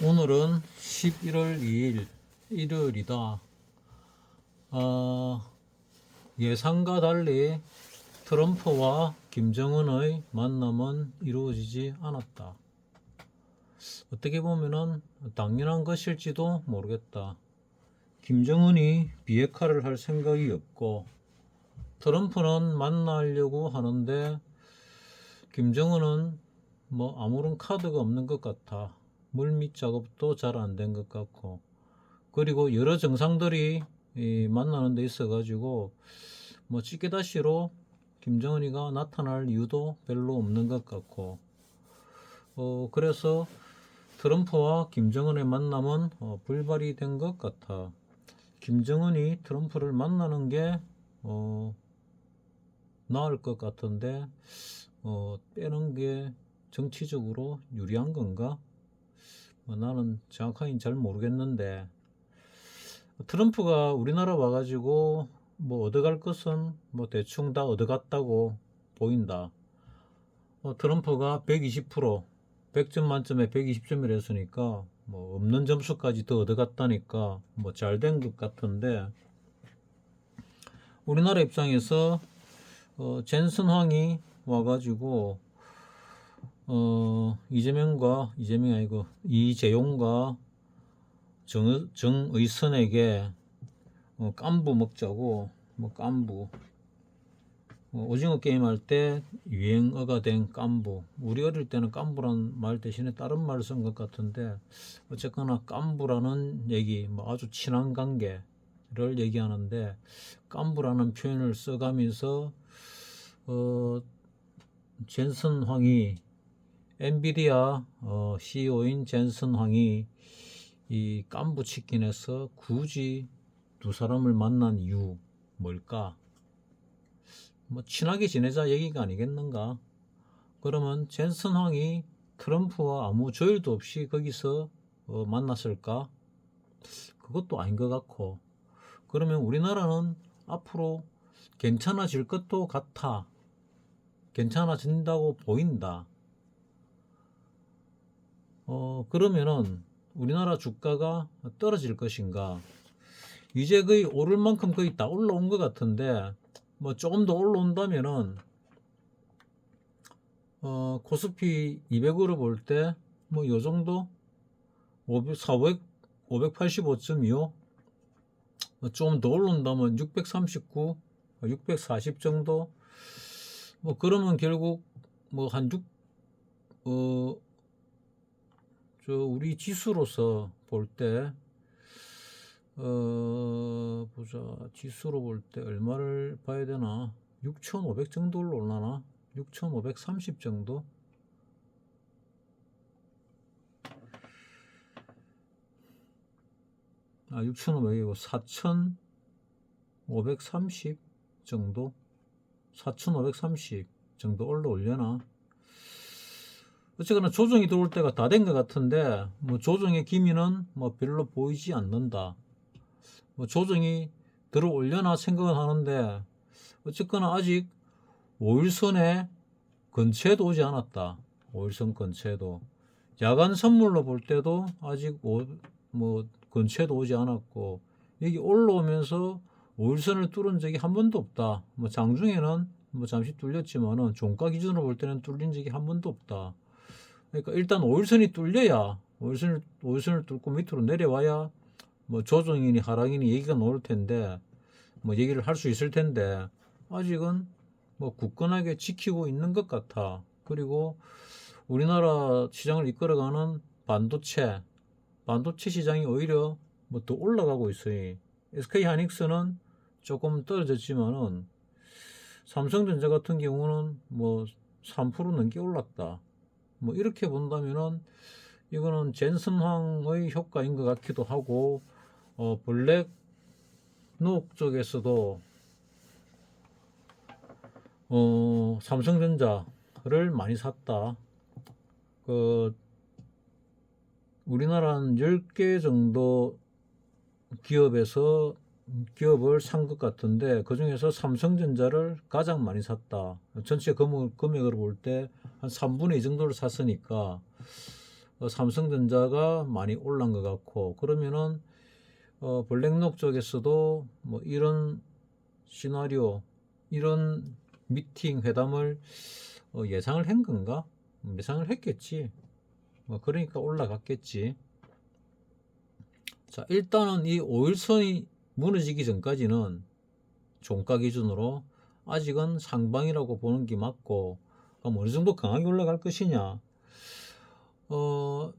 오늘은 11월 2일 일요일이다. 예상과 달리 트럼프와 김정은의 만남은 이루어지지 않았다. 어떻게 보면은 당연한 것일지도 모르겠다. 김정은이 비핵화를 할 생각이 없고 트럼프는 만나려고 하는데 김정은은 뭐 아무런 카드가 없는 것 같아. 물밑 작업도 잘 안 된 것 같고, 그리고 여러 정상들이 만나는 데 있어 가지고 뭐 찌개다시로 김정은이가 나타날 이유도 별로 없는 것 같고, 그래서 트럼프와 김정은의 만남은 불발이 된 것 같아. 김정은이 트럼프를 만나는 게 나을 것 같은데 빼는 게 정치적으로 유리한 건가? 나는 정확하게 잘 모르겠는데, 트럼프가 우리나라 와가지고 뭐 얻어갈 것은 뭐 대충 다 얻어갔다고 보인다. 트럼프가 120%, 100점 만점에 120점이라 했으니까 뭐 없는 점수까지 더 얻어갔다니까 뭐 잘 된 것 같은데, 우리나라 입장에서 젠슨 황이 와가지고 이재명이 아니고 이재용과 정의선에게 깐부 먹자고, 뭐 깐부, 오징어 게임 할 때 유행어가 된 깐부. 우리 어릴 때는 깐부란 말 대신에 다른 말을 쓴 것 같은데, 어쨌거나 깐부라는 얘기, 뭐 아주 친한 관계를 얘기하는데, 깐부라는 표현을 써가면서 젠슨 황이, 엔비디아 CEO인 젠슨 황이 이 깐부 치킨에서 굳이 두 사람을 만난 이유 뭘까? 뭐 친하게 지내자 얘기가 아니겠는가? 그러면 젠슨 황이 트럼프와 아무 조율도 없이 거기서 만났을까? 그것도 아닌 것 같고, 그러면 우리나라는 앞으로 괜찮아질 것도 같아. 괜찮아진다고 보인다. 그러면은 우리나라 주가가 떨어질 것인가? 이제 거의 오를 만큼 거의 다 올라온 것 같은데, 뭐 조금 더 올라온다면은 코스피 200으로 볼 때 뭐 요 정도 585.25, 좀 더 올라온다면 639, 640 정도. 뭐 그러면 결국 뭐 한 6, 우리 지수로서 볼 때, 보자. 지수로 볼 때 얼마를 봐야 되나? 6,500 정도로 올라나? 6,530 정도? 6,500이고 4,530 정도? 4,530 정도 올려나? 어쨌거나 조정이 들어올 때가 다 된 것 같은데, 뭐 조정의 기미는 뭐 별로 보이지 않는다. 뭐 조정이 들어올려나 생각은 하는데, 어쨌거나 아직 5일선에 근처에도 오지 않았다. 5일선 근처에도. 야간 선물로 볼 때도 아직 뭐 근처에도 오지 않았고, 여기 올라오면서 5일선을 뚫은 적이 한 번도 없다. 뭐 장중에는 뭐 잠시 뚫렸지만은 종가 기준으로 볼 때는 뚫린 적이 한 번도 없다. 그러니까 일단 5일선이 뚫려야, 5일선을 뚫고 밑으로 내려와야 뭐 조정이니 하락이니 얘기가 나올 텐데, 뭐 얘기를 할 수 있을 텐데, 아직은 뭐 굳건하게 지키고 있는 것 같아. 그리고 우리나라 시장을 이끌어가는 반도체 시장이 오히려 뭐 더 올라가고 있어요. SK 하이닉스는 조금 떨어졌지만은 삼성전자 같은 경우는 뭐 3% 넘게 올랐다. 뭐 이렇게 본다면은 이거는 젠슨 황의 효과인 것 같기도 하고, 블랙록 쪽에서도 삼성전자를 많이 샀다. 우리나라는 10개 정도 기업을 산 것 같은데, 그 중에서 삼성전자를 가장 많이 샀다. 전체 금액으로 볼 때 한 3분의 2 정도를 샀으니까, 삼성전자가 많이 올란 것 같고, 그러면은 블랙록 쪽에서도 뭐 이런 시나리오, 이런 미팅 회담을 예상을 한 건가? 예상을 했겠지. 그러니까 올라갔겠지. 자, 일단은 이 5일선이 무너지기 전까지는 종가 기준으로 아직은 상방이라고 보는 게 맞고, 그럼 어느 정도 강하게 올라갈 것이냐?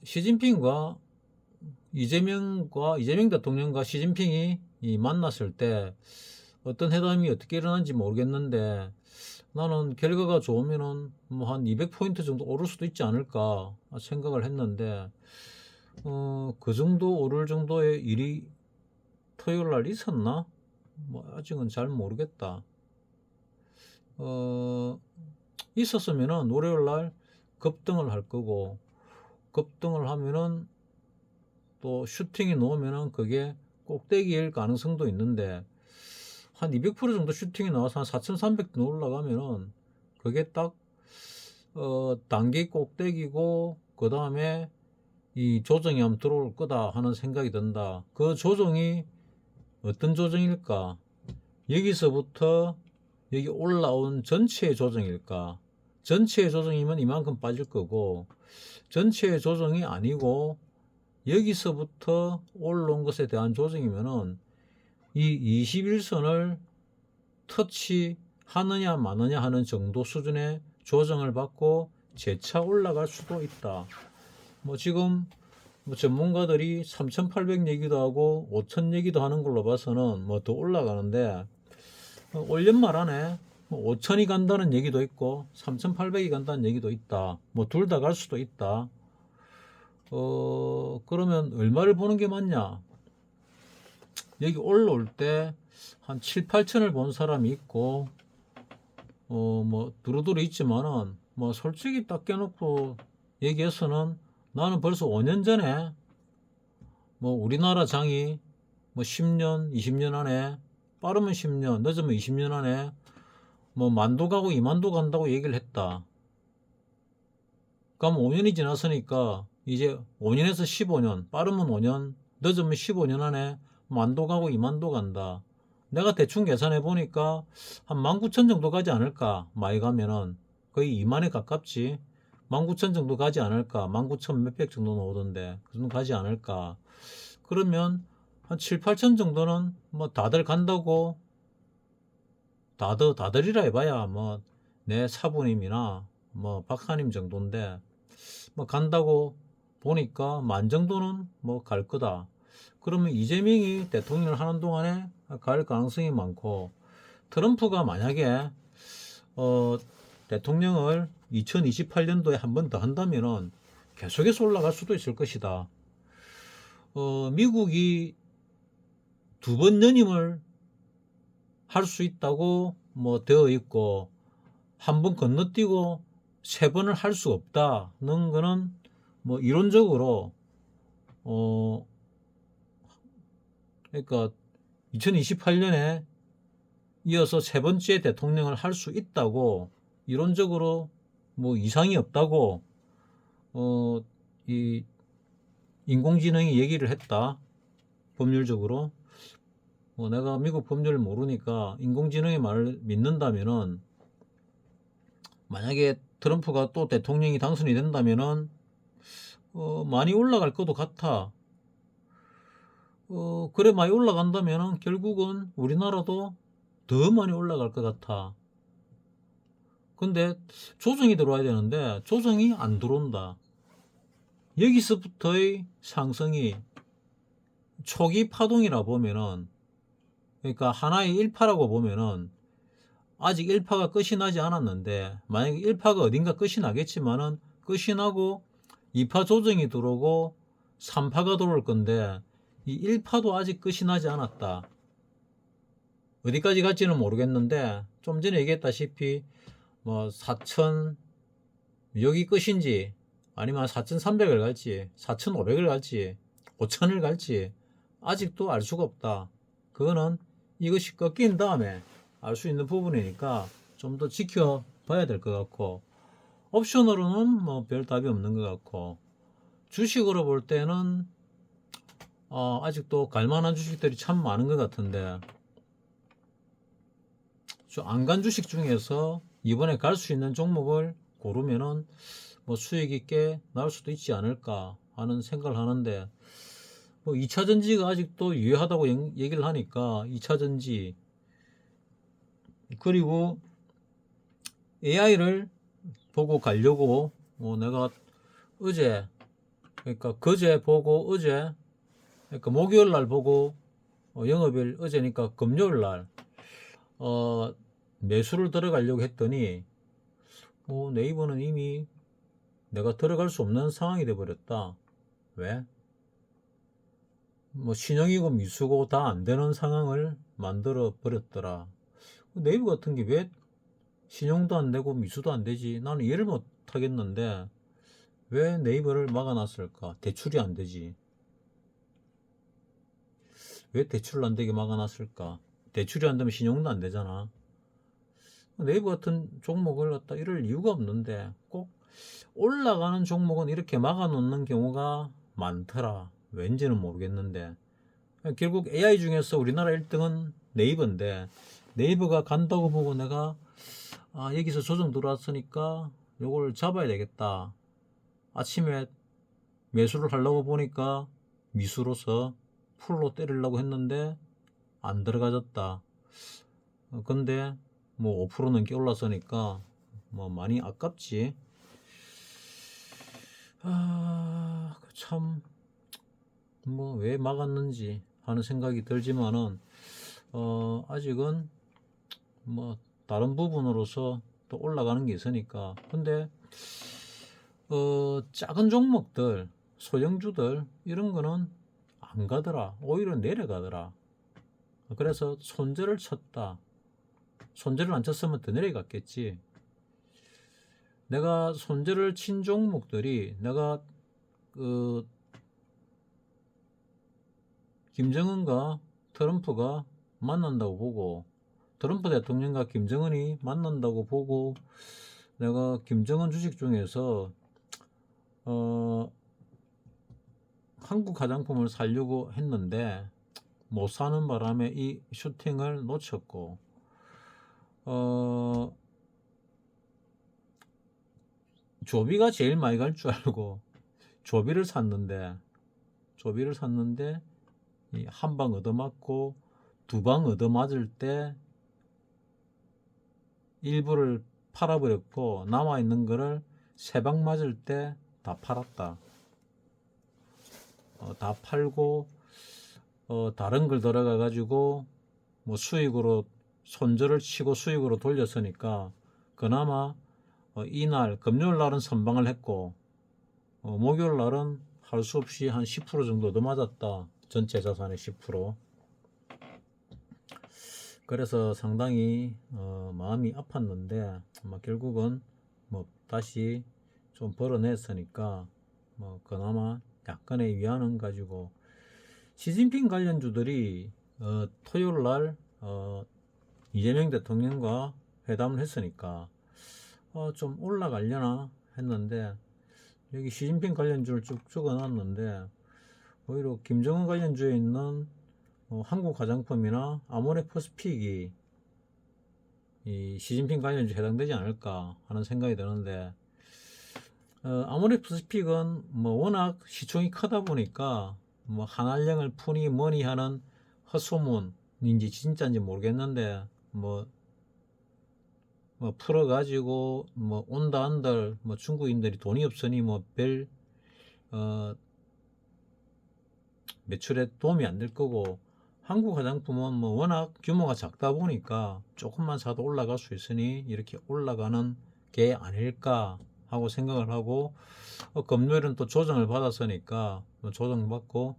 시진핑과 이재명 대통령과 시진핑이 만났을 때 어떤 회담이 어떻게 일어난지 모르겠는데, 나는 결과가 좋으면은 뭐 한 200포인트 정도 오를 수도 있지 않을까 생각을 했는데, 그 정도 오를 정도의 일이 토요일 날 있었나? 뭐 아직은 잘 모르겠다. 있었으면은 월요일 날 급등을 할 거고, 급등을 하면은 또 슈팅이 나오면은 그게 꼭대기일 가능성도 있는데, 한 200% 정도 슈팅이 나와서 한 4,300도 올라가면은 그게 딱 단기 꼭대기고, 그 다음에 이 조정이 한번 들어올 거다 하는 생각이 든다. 그 조정이 어떤 조정일까? 여기서부터 여기 올라온 전체의 조정일까? 전체의 조정이면 이만큼 빠질 거고, 전체의 조정이 아니고 여기서부터 올라온 것에 대한 조정이면은 이 21선을 터치하느냐 마느냐 하는 정도 수준의 조정을 받고 재차 올라갈 수도 있다. 뭐 지금 뭐 전문가들이 3,800 얘기도 하고 5,000 얘기도 하는 걸로 봐서는 뭐 더 올라가는데, 올 연말 안에 뭐 5,000이 간다는 얘기도 있고 3,800이 간다는 얘기도 있다. 뭐 둘 다 갈 수도 있다. 그러면 얼마를 보는 게 맞냐? 여기 올라올 때 한 7, 8천을 본 사람이 있고, 뭐 두루두루 있지만은 뭐 솔직히 딱 깨놓고 얘기해서는 나는 벌써 5년 전에 뭐 우리나라 장이 뭐 10년, 20년 안에, 빠르면 10년, 늦으면 20년 안에 뭐 만도 가고 2만도 간다고 얘기를 했다. 그럼 5년이 지났으니까 이제 5년에서 15년, 빠르면 5년, 늦으면 15년 안에 만도 가고 2만도 간다. 내가 대충 계산해 보니까 한 19,000 정도 가지 않을까? 많이 가면은 거의 2만에 가깝지. 19,000 정도 가지 않을까? 19,000 몇백 정도 나오던데 그 정도 가지 않을까? 그러면 한 7, 8천 정도는 뭐 다들 간다고, 다들이라 해봐야 뭐 내 사부님이나 뭐 박사님 정도인데, 뭐 간다고 보니까 만 정도는 뭐 갈 거다. 그러면 이재명이 대통령을 하는 동안에 갈 가능성이 많고, 트럼프가 만약에 대통령을 2028년도에 한 번 더 한다면은 계속해서 올라갈 수도 있을 것이다. 미국이 두 번 연임을 할 수 있다고 뭐 되어 있고, 한 번 건너뛰고 세 번을 할 수 없다는 거는 뭐 이론적으로 그러니까 2028년에 이어서 세 번째 대통령을 할 수 있다고, 이론적으로 뭐 이상이 없다고 이 인공지능이 얘기를 했다. 법률적으로. 내가 미국 법률을 모르니까 인공지능의 말을 믿는다면은, 만약에 트럼프가 또 대통령이 당선이 된다면은 많이 올라갈 것도 같아. 그래 많이 올라간다면은 결국은 우리나라도 더 많이 올라갈 것 같아. 근데 조정이 들어와야 되는데 조정이 안 들어온다. 여기서부터의 상승이 초기 파동이라 보면은, 그러니까 하나의 일파라고 보면은 아직 1파가 끝이 나지 않았는데, 만약에 1파가 어딘가 끝이 나겠지만은 끝이 나고 2파 조정이 들어오고 3파가 들어올 건데, 이 1파도 아직 끝이 나지 않았다. 어디까지 갈지는 모르겠는데, 좀 전에 얘기했다시피 뭐 4천, 여기 끝인지 아니면 4,300을 갈지 4,500을 갈지 5,000을 갈지 아직도 알 수가 없다. 그거는 이것이 꺾인 다음에 알 수 있는 부분이니까 좀 더 지켜봐야 될 것 같고, 옵션으로는 뭐 별 답이 없는 것 같고, 주식으로 볼 때는 아직도 갈만한 주식들이 참 많은 것 같은데 안 간 주식 중에서 이번에 갈 수 있는 종목을 고르면은 뭐 수익 있게 나올 수도 있지 않을까 하는 생각을 하는데 뭐 2차 전지가 아직도 유효하다고 얘기를 하니까 2차 전지 그리고 AI를 보고 가려고 내가 어제 그러니까 그제 보고 어제 그러니까 목요일 날 보고 영업일 어제니까 금요일 날 매수를 들어가려고 했더니 네이버는 이미 내가 들어갈 수 없는 상황이 돼 버렸다. 왜? 뭐 신용이고 미수고 다 안 되는 상황을 만들어 버렸더라. 네이버 같은 게 왜 신용도 안 되고 미수도 안 되지? 나는 이해를 못 하겠는데 왜 네이버를 막아놨을까? 대출이 안 되지. 왜 대출을 안 되게 막아놨을까? 대출이 안 되면 신용도 안 되잖아. 네이버 같은 종목을 갖다 이럴 이유가 없는데 꼭 올라가는 종목은 이렇게 막아놓는 경우가 많더라. 왠지는 모르겠는데 결국 AI 중에서 우리나라 1등은 네이버인데 네이버가 간다고 보고 내가 여기서 조정 들어왔으니까 요걸 잡아야 되겠다. 아침에 매수를 하려고 보니까 미수로서 풀로 때리려고 했는데 안 들어가졌다. 근데 뭐 5% 넘게 올랐으니까 뭐 많이 아깝지. 참 뭐 왜 막았는지 하는 생각이 들지만은 아직은 뭐 다른 부분으로서 또 올라가는 게 있으니까. 근데 작은 종목들 소형주들 이런 거는 안 가더라. 오히려 내려가더라. 그래서 손절을 쳤다. 손절을 안 쳤으면 더 내려갔겠지. 내가 손절을 친 종목들이 내가 김정은과 트럼프가 만난다고 보고 트럼프 대통령과 김정은이 만난다고 보고 내가 김정은 주식 중에서 한국 화장품을 사려고 했는데 못 사는 바람에 이 슈팅을 놓쳤고 조비가 제일 많이 갈 줄 알고 조비를 샀는데 한 방 얻어맞고 두 방 얻어맞을 때 일부를 팔아버렸고 남아있는 거를 세 방 맞을 때 다 팔았다. 다 팔고 다른 걸 들어가 가지고 뭐 수익으로 손절을 치고 수익으로 돌렸으니까 그나마 이날 금요일 날은 선방을 했고 목요일 날은 할 수 없이 한 10% 정도 더 맞았다. 전체 자산의 10%. 그래서 상당히 마음이 아팠는데 결국은 뭐 다시 좀 벌어냈으니까 뭐 그나마 약간의 위안은 가지고 시진핑 관련주들이 토요일 날 이재명 대통령과 회담을 했으니까 좀 올라가려나 했는데 여기 시진핑 관련주를 쭉 적어놨는데 오히려 김정은 관련주에 있는 한국 화장품이나 아모레퍼스픽이 이 시진핑 관련주에 해당되지 않을까 하는 생각이 드는데 아모레퍼스픽은 뭐 워낙 시총이 크다 보니까 뭐 한알령을 푸니 뭐니 하는 헛소문인지 진짜인지 모르겠는데 뭐 풀어가지고 뭐 온다 한들 뭐 중국인들이 돈이 없으니 뭐 별 매출에 도움이 안 될 거고 한국 화장품은 뭐 워낙 규모가 작다 보니까 조금만 사도 올라갈 수 있으니 이렇게 올라가는 게 아닐까 하고 생각을 하고 금요일은 또 조정을 받았으니까 조정받고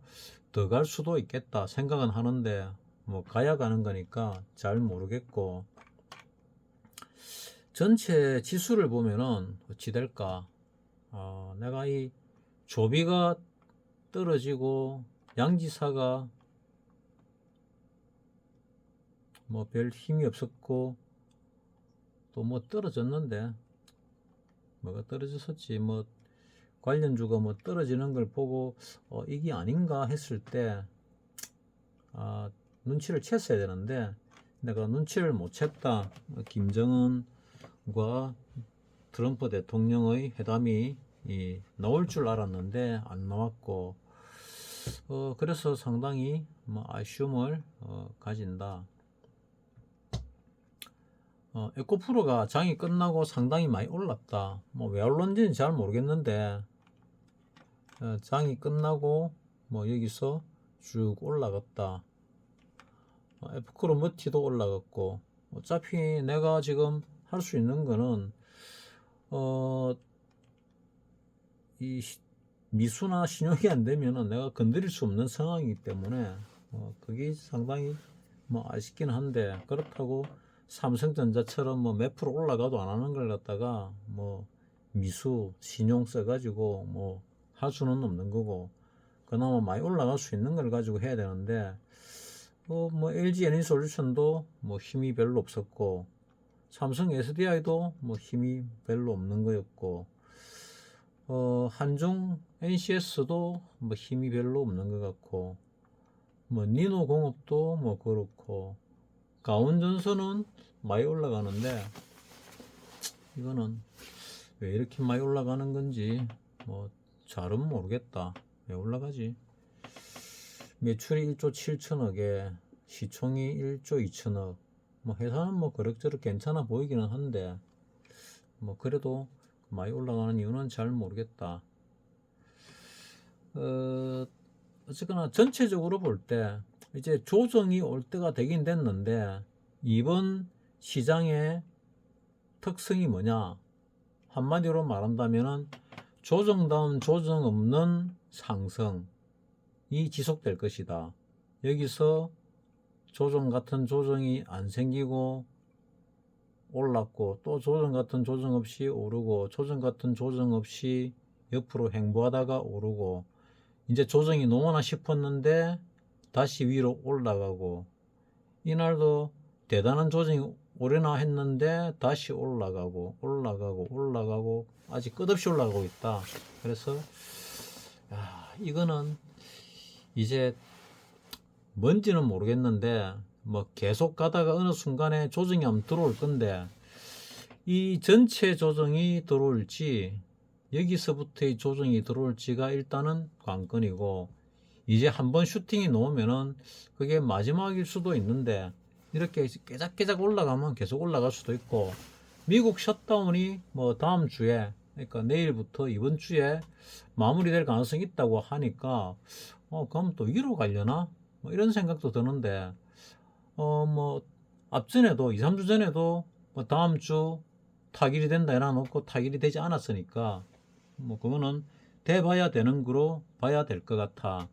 더 갈 수도 있겠다 생각은 하는데 뭐 가야 가는 거니까 잘 모르겠고 전체 지수를 보면은 어찌 될까 내가 이 조비가 떨어지고 양지사가 뭐 별 힘이 없었고 또 뭐 떨어졌는데 뭐가 떨어졌었지 뭐 관련주가 뭐 떨어지는 걸 보고 이게 아닌가 했을 때 눈치를 챘어야 되는데 내가 눈치를 못 챘다. 김정은과 트럼프 대통령의 회담이 나올 줄 알았는데 안 나왔고 그래서 상당히 뭐 아쉬움을 가진다. 에코프로가 장이 끝나고 상당히 많이 올랐다. 뭐 왜 올랐는지는 잘 모르겠는데 장이 끝나고 뭐 여기서 쭉 올라갔다. 에프크로 머티도 올라갔고 어차피 내가 지금 할 수 있는 거는 이 미수나 신용이 안 되면은 내가 건드릴 수 없는 상황이기 때문에 그게 상당히 뭐 아쉽긴 한데 그렇다고 삼성전자처럼 뭐 몇 프로 올라가도 안 하는 걸 갖다가 뭐 미수 신용 써가지고 뭐 할 수는 없는 거고 그나마 많이 올라갈 수 있는 걸 가지고 해야 되는데 뭐 LG 에너지솔루션도 뭐 힘이 별로 없었고 삼성 SDI도 뭐 힘이 별로 없는 거였고 한중 NCS도 뭐 힘이 별로 없는 것 같고 뭐 니노공업도 뭐 그렇고 가온전선은 많이 올라가는데 이거는 왜 이렇게 많이 올라가는 건지 뭐 잘은 모르겠다. 왜 올라가지? 매출이 1조 7천억에 시총이 1조 2천억. 뭐 회사는 뭐 그럭저럭 괜찮아 보이기는 한데 뭐 그래도 많이 올라가는 이유는 잘 모르겠다. 어쨌거나 전체적으로 볼 때 이제 조정이 올 때가 되긴 됐는데 이번 시장의 특성이 뭐냐? 한마디로 말한다면은 조정다운 조정 없는 상승이 지속될 것이다. 여기서 조정 같은 조정이 안 생기고 올랐고 또 조정 같은 조정 없이 오르고 조정 같은 조정 없이 옆으로 횡보하다가 오르고 이제 조정이 노나 싶었는데 다시 위로 올라가고 이날도 대단한 조정이 오려나 했는데 다시 올라가고 아직 끝없이 올라가고 있다. 그래서 이거는 이제 뭔지는 모르겠는데 뭐 계속 가다가 어느 순간에 조정이 한번 들어올 건데 이 전체 조정이 들어올지 여기서부터의 조정이 들어올지가 일단은 관건이고 이제 한번 슈팅이 놓으면은 그게 마지막일 수도 있는데 이렇게 깨작깨작 올라가면 계속 올라갈 수도 있고 미국 셧다운이 뭐 다음 주에 그러니까 내일부터 이번 주에 마무리될 가능성이 있다고 하니까 그럼 또 위로 가려나? 뭐 이런 생각도 드는데 뭐 앞전에도 2, 3주 전에도 뭐 다음 주 타결이 된다 해놔놓고 타결이 되지 않았으니까 뭐 그거는 돼봐야 되는 거로 봐야 될 것 같아.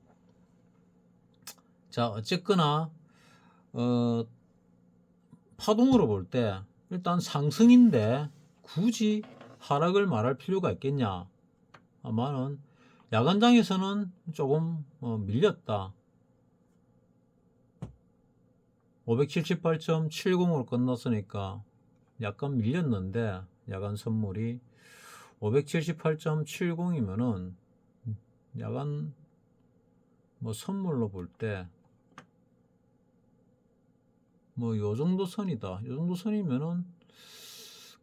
자 어쨌거나 파동으로 볼 때 일단 상승인데 굳이 하락을 말할 필요가 있겠냐? 아마는 야간장에서는 조금 밀렸다. 578.70으로 끝났으니까 약간 밀렸는데 야간 선물이 578.70이면은 야간 뭐 선물로 볼 때 뭐 요 정도 선이다. 요 정도 선이면은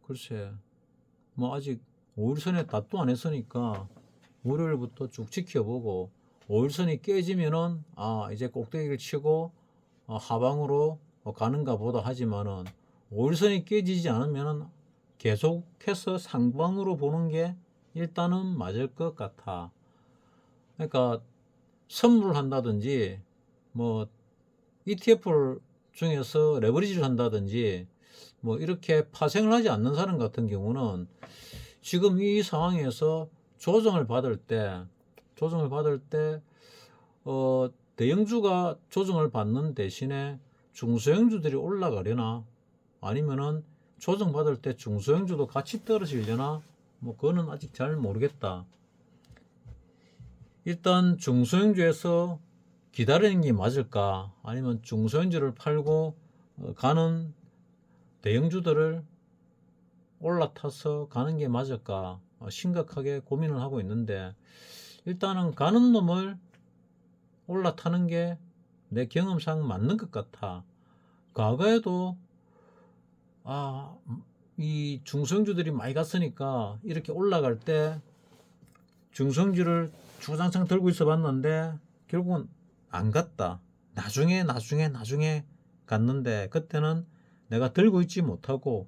글쎄 뭐 아직 5일선에 답도 안 했으니까 월요일부터 쭉 지켜보고 5일선이 깨지면은 이제 꼭대기를 치고 하방으로 가는가 보다 하지만은 5일선이 깨지지 않으면은 계속해서 상방으로 보는 게 일단은 맞을 것 같아. 그러니까 선물을 한다든지 뭐 ETF를 중에서 레버리지를 한다든지 뭐 이렇게 파생을 하지 않는 사람 같은 경우는 지금 이 상황에서 조정을 받을 때 대형주가 조정을 받는 대신에 중소형주들이 올라가려나 아니면은 조정받을 때 중소형주도 같이 떨어지려나 뭐 그거는 아직 잘 모르겠다. 일단 중소형주에서 기다리는 게 맞을까 아니면 중소형주를 팔고 가는 대형주들을 올라타서 가는 게 맞을까 심각하게 고민을 하고 있는데, 일단은 가는 놈을 올라타는 게 내 경험상 맞는 것 같아. 과거에도 이 중성주들이 많이 갔으니까 이렇게 올라갈 때 중성주를 주구장창 들고 있어 봤는데 결국은 안 갔다. 나중에 갔는데, 그때는 내가 들고 있지 못하고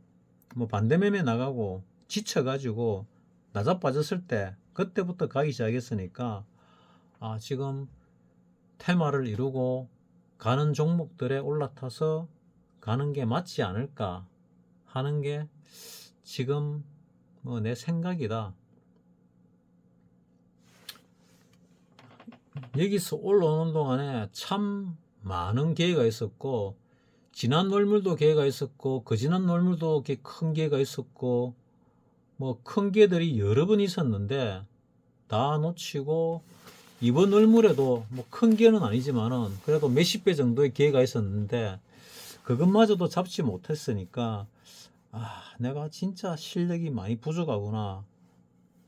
뭐 반대매매 나가고 지쳐가지고 나자빠졌을 때, 그때부터 가기 시작했으니까 지금 테마를 이루고 가는 종목들에 올라타서 가는 게 맞지 않을까 하는 게 지금 뭐 내 생각이다. 여기서 올라오는 동안에 참 많은 기회가 있었고, 지난 월물도 기회가 있었고, 그지난 월물도 큰 기회가 있었고, 뭐 큰 기회들이 여러 번 있었는데 다 놓치고, 이번 월물에도 뭐 큰 기회는 아니지만은 그래도 몇십 배 정도의 기회가 있었는데 그것마저도 잡지 못했으니까 내가 진짜 실력이 많이 부족하구나.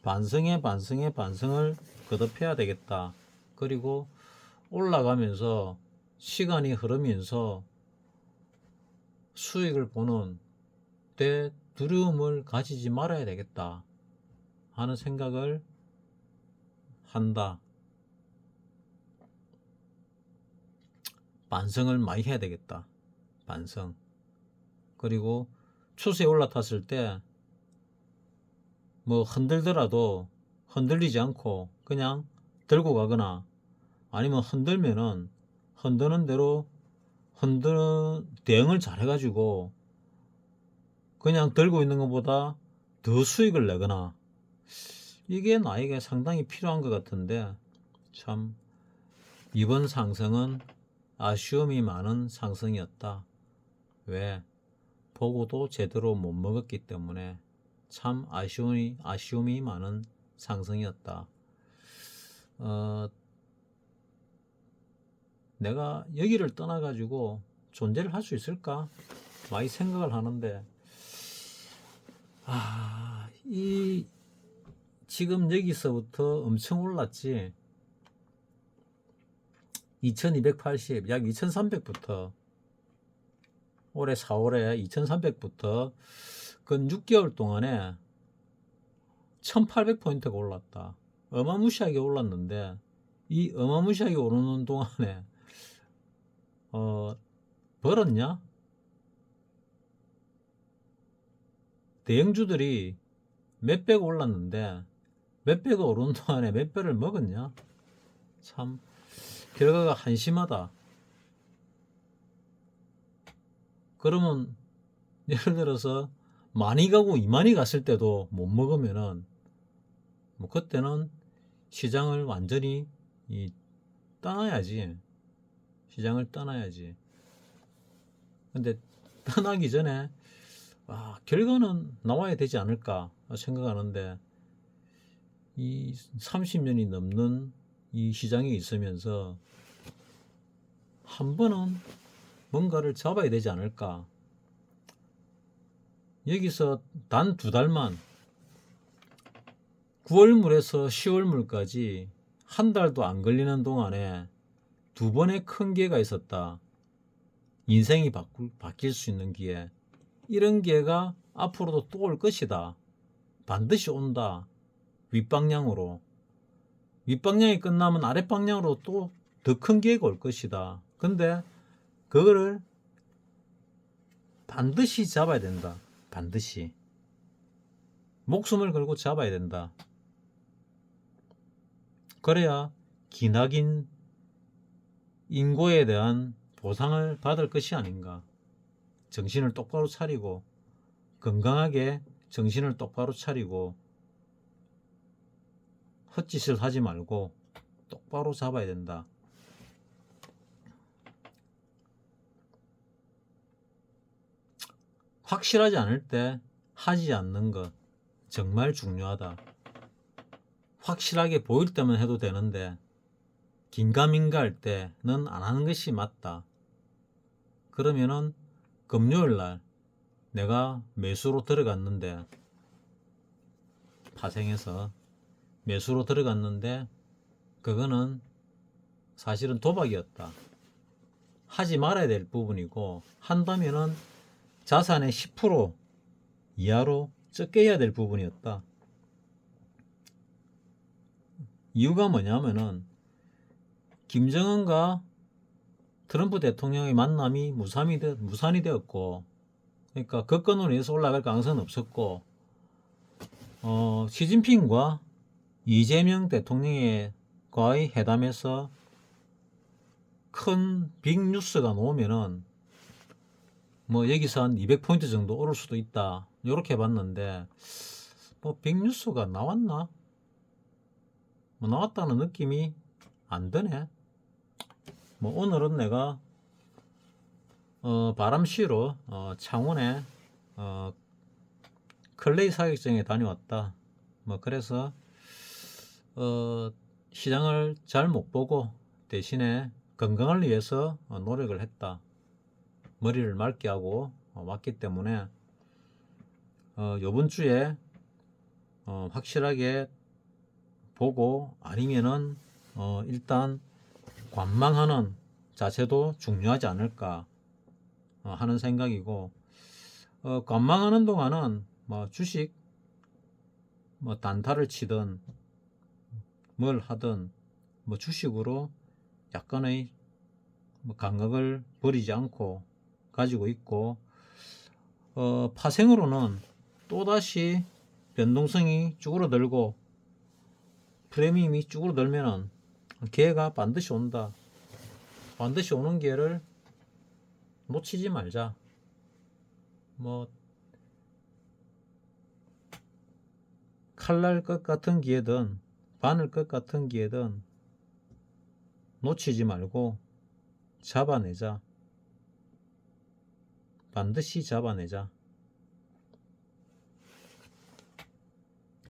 반성에 반성을 거듭해야 되겠다. 그리고 올라가면서 시간이 흐르면서 수익을 보는 데 두려움을 가지지 말아야 되겠다 하는 생각을 한다. 반성을 많이 해야 되겠다. 반성. 그리고 추세에 올라탔을 때 뭐 흔들더라도 흔들리지 않고 그냥 들고 가거나, 아니면 흔들면은 흔드는 대로 대응을 잘 해가지고 그냥 들고 있는 것보다 더 수익을 내거나, 이게 나에게 상당히 필요한 것 같은데, 참 이번 상승은 아쉬움이 많은 상승이었다. 왜? 보고도 제대로 못 먹었기 때문에 참 아쉬움이 많은 상승이었다. 내가 여기를 떠나가지고 존재를 할 수 있을까? 많이 생각을 하는데, 지금 여기서부터 엄청 올랐지. 2280, 약 2300부터, 올해 4월에 2300부터 근 6개월 동안에 1800포인트가 올랐다. 어마무시하게 올랐는데, 이 어마무시하게 오르는 동안에 벌었냐? 대형주들이 몇 배가 올랐는데 몇 배가 오르는 동안에 몇 배를 먹었냐? 참 결과가 한심하다. 그러면 예를 들어서 많이 가고 이만이 갔을 때도 못 먹으면은 뭐 그때는 시장을 완전히 떠나야지. 시장을 떠나야지. 근데 떠나기 전에 결과는 나와야 되지 않을까 생각하는데, 이 30년이 넘는 이 시장에 있으면서 한 번은 뭔가를 잡아야 되지 않을까. 여기서 단 2달만, 9월물에서 10월물까지 한 달도 안 걸리는 동안에 2번의 큰 기회가 있었다. 인생이 바뀔 수 있는 기회. 이런 기회가 앞으로도 또 올 것이다. 반드시 온다. 윗방향으로. 윗방향이 끝나면 아랫방향으로 또 더 큰 기회가 올 것이다. 근데 그거를 반드시 잡아야 된다. 반드시. 목숨을 걸고 잡아야 된다. 그래야 기나긴 인고에 대한 보상을 받을 것이 아닌가. 정신을 똑바로 차리고, 건강하게 정신을 똑바로 차리고, 헛짓을 하지 말고 똑바로 잡아야 된다. 확실하지 않을 때 하지 않는 것 정말 중요하다. 확실하게 보일 때만 해도 되는데 긴가민가 할 때는 안 하는 것이 맞다. 그러면은 금요일 날 내가 매수로 들어갔는데 파생해서 매수로 들어갔는데 그거는 사실은 도박이었다. 하지 말아야 될 부분이고 한다면은 자산의 10% 이하로 적게 해야 될 부분이었다. 이유가 뭐냐면은 김정은과 트럼프 대통령의 만남이 무산이 되었고, 그러니까 그건으로 인해서 올라갈 가능성은 없었고, 시진핑과 이재명 대통령과의 회담에서 큰 빅뉴스가 나오면은 뭐 여기서 한 200포인트 정도 오를 수도 있다. 이렇게 봤는데 뭐 빅뉴스가 나왔나? 뭐 나왔다는 느낌이 안 드네. 뭐 오늘은 내가 바람씨로 창원에 클레이 사격장에 다녀왔다. 뭐 그래서 시장을 잘 못 보고 대신에 건강을 위해서 노력을 했다. 머리를 맑게 하고 왔기 때문에 요번 주에 확실하게 보고 아니면은 일단 관망하는 자세도 중요하지 않을까 하는 생각이고, 관망하는 동안은 뭐 주식 뭐 단타를 치든 뭘 하든 뭐 주식으로 약간의 뭐 감각을 버리지 않고 가지고 있고, 파생으로는 또다시 변동성이 쭈그러들고 프리미엄이 쭈그러들면은 기회가 반드시 온다. 반드시 오는 기회를 놓치지 말자. 뭐 칼날 것 같은 기회든 바늘 것 같은 기회든 놓치지 말고 잡아내자. 반드시 잡아내자.